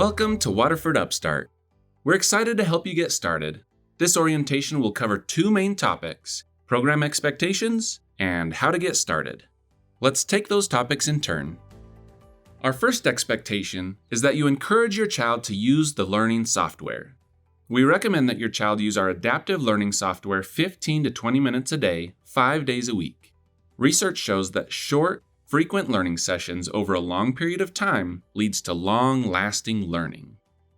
Welcome to Waterford Upstart. We're excited to help you get started. This orientation will cover two main topics: program expectations and how to get started. Let's take those topics in turn. Our first expectation is that you encourage your child to use the learning software. We recommend that your child use our adaptive learning software 15 to 20 minutes a day, 5 days a week. Research shows that short, frequent learning sessions over a long period of time leads to long-lasting learning.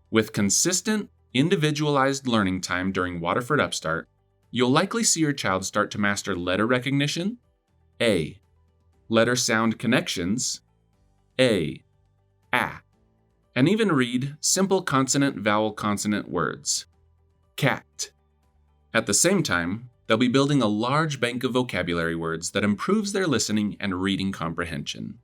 With consistent, individualized learning time during Waterford Upstart, you'll likely see your child start to master letter recognition, A, letter sound connections, A, and even read simple consonant-vowel-consonant words, cat. At the same time, they'll be building a large bank of vocabulary words that improves their listening and reading comprehension.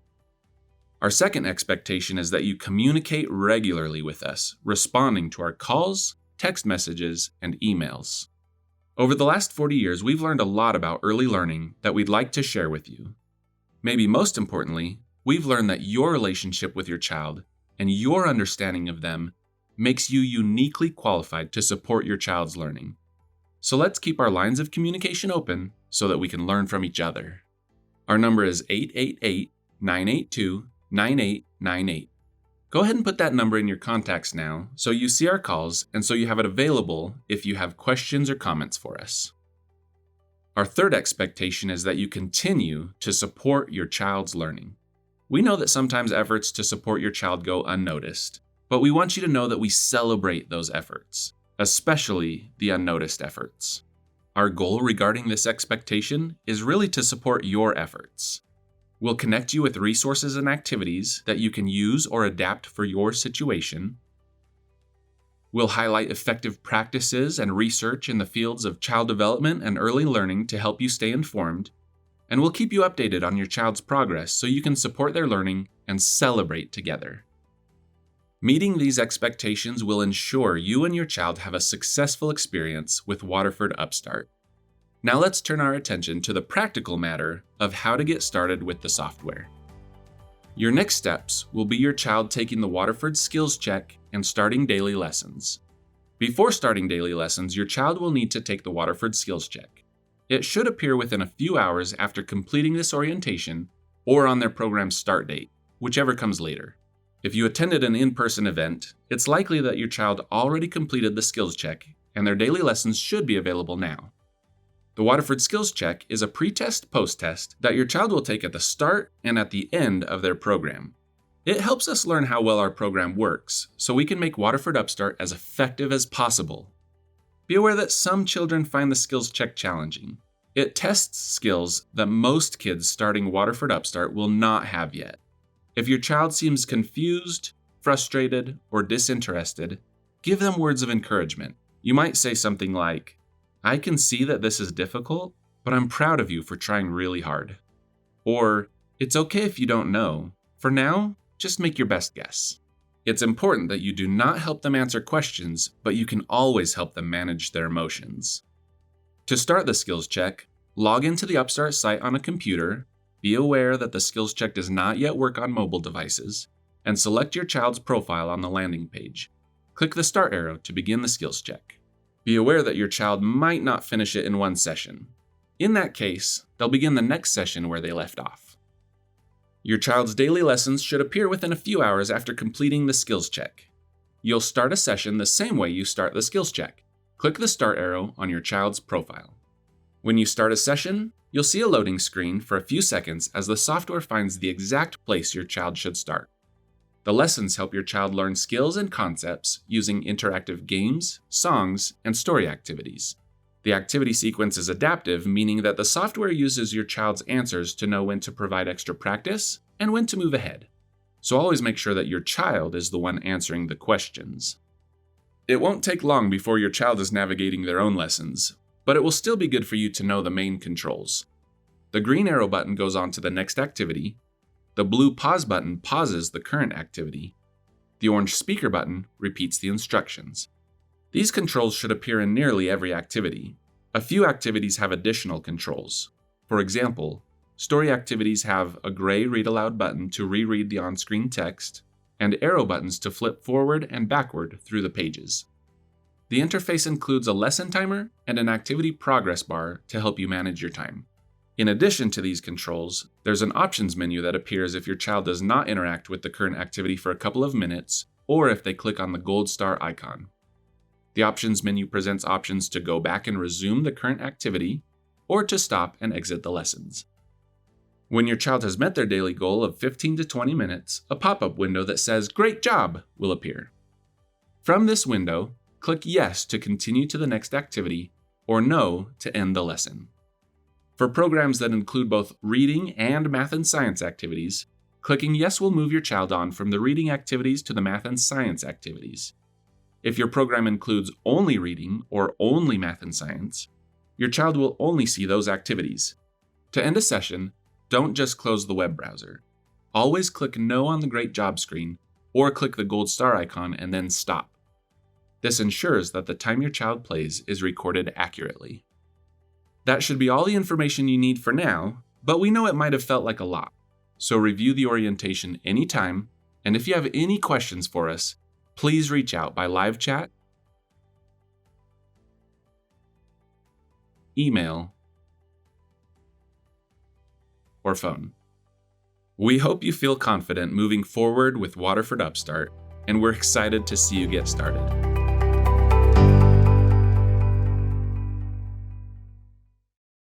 Our second expectation is that you communicate regularly with us, responding to our calls, text messages, and emails. Over the last 40 years, we've learned a lot about early learning that we'd like to share with you. Maybe most importantly, we've learned that your relationship with your child and your understanding of them makes you uniquely qualified to support your child's learning. So let's keep our lines of communication open so that we can learn from each other. Our number is 888-982-9898. Go ahead and put that number in your contacts now so you see our calls and so you have it available if you have questions or comments for us. Our third expectation is that you continue to support your child's learning. We know that sometimes efforts to support your child go unnoticed, but we want you to know that we celebrate those efforts, especially the unnoticed efforts. Our goal regarding this expectation is really to support your efforts. We'll connect you with resources and activities that you can use or adapt for your situation. We'll highlight effective practices and research in the fields of child development and early learning to help you stay informed. And we'll keep you updated on your child's progress so you can support their learning and celebrate together. Meeting these expectations will ensure you and your child have a successful experience with Waterford Upstart. Now let's turn our attention to the practical matter of how to get started with the software. Your next steps will be your child taking the Waterford Skills Check and starting daily lessons. Before starting daily lessons, your child will need to take the Waterford Skills Check. It should appear within a few hours after completing this orientation or on their program's start date, whichever comes later. If you attended an in-person event, it's likely that your child already completed the skills check, and their daily lessons should be available now. The Waterford Skills Check is a pre-test post-test that your child will take at the start and at the end of their program. It helps us learn how well our program works, so we can make Waterford Upstart as effective as possible. Be aware that some children find the skills check challenging. It tests skills that most kids starting Waterford Upstart will not have yet. If your child seems confused, frustrated, or disinterested, give them words of encouragement. You might say something like, "I can see that this is difficult, but I'm proud of you for trying really hard." Or, "It's okay if you don't know. For now, just make your best guess." It's important that you do not help them answer questions, but you can always help them manage their emotions. To start the skills check, log into the Upstart site on a computer, be aware that the skills check does not yet work on mobile devices, and select your child's profile on the landing page. Click the start arrow to begin the skills check. Be aware that your child might not finish it in one session. In that case, they'll begin the next session where they left off. Your child's daily lessons should appear within a few hours after completing the skills check. You'll start a session the same way you start the skills check. Click the start arrow on your child's profile. When you start a session, you'll see a loading screen for a few seconds as the software finds the exact place your child should start. The lessons help your child learn skills and concepts using interactive games, songs, and story activities. The activity sequence is adaptive, meaning that the software uses your child's answers to know when to provide extra practice and when to move ahead. So always make sure that your child is the one answering the questions. It won't take long before your child is navigating their own lessons, but it will still be good for you to know the main controls. The green arrow button goes on to the next activity. The blue pause button pauses the current activity. The orange speaker button repeats the instructions. These controls should appear in nearly every activity. A few activities have additional controls. For example, story activities have a gray read aloud button to reread the on-screen text, and arrow buttons to flip forward and backward through the pages. The interface includes a lesson timer and an activity progress bar to help you manage your time. In addition to these controls, there's an options menu that appears if your child does not interact with the current activity for a couple of minutes, or if they click on the gold star icon. The options menu presents options to go back and resume the current activity, or to stop and exit the lessons. When your child has met their daily goal of 15 to 20 minutes, a pop-up window that says "Great job" will appear. From this window, click Yes to continue to the next activity, or No to end the lesson. For programs that include both reading and math and science activities, clicking Yes will move your child on from the reading activities to the math and science activities. If your program includes only reading or only math and science, your child will only see those activities. To end a session, don't just close the web browser. Always click No on the Great Job screen, or click the gold star icon and then stop. This ensures that the time your child plays is recorded accurately. That should be all the information you need for now, but we know it might have felt like a lot. So review the orientation anytime, and if you have any questions for us, please reach out by live chat, email, or phone. We hope you feel confident moving forward with Waterford Upstart, and we're excited to see you get started.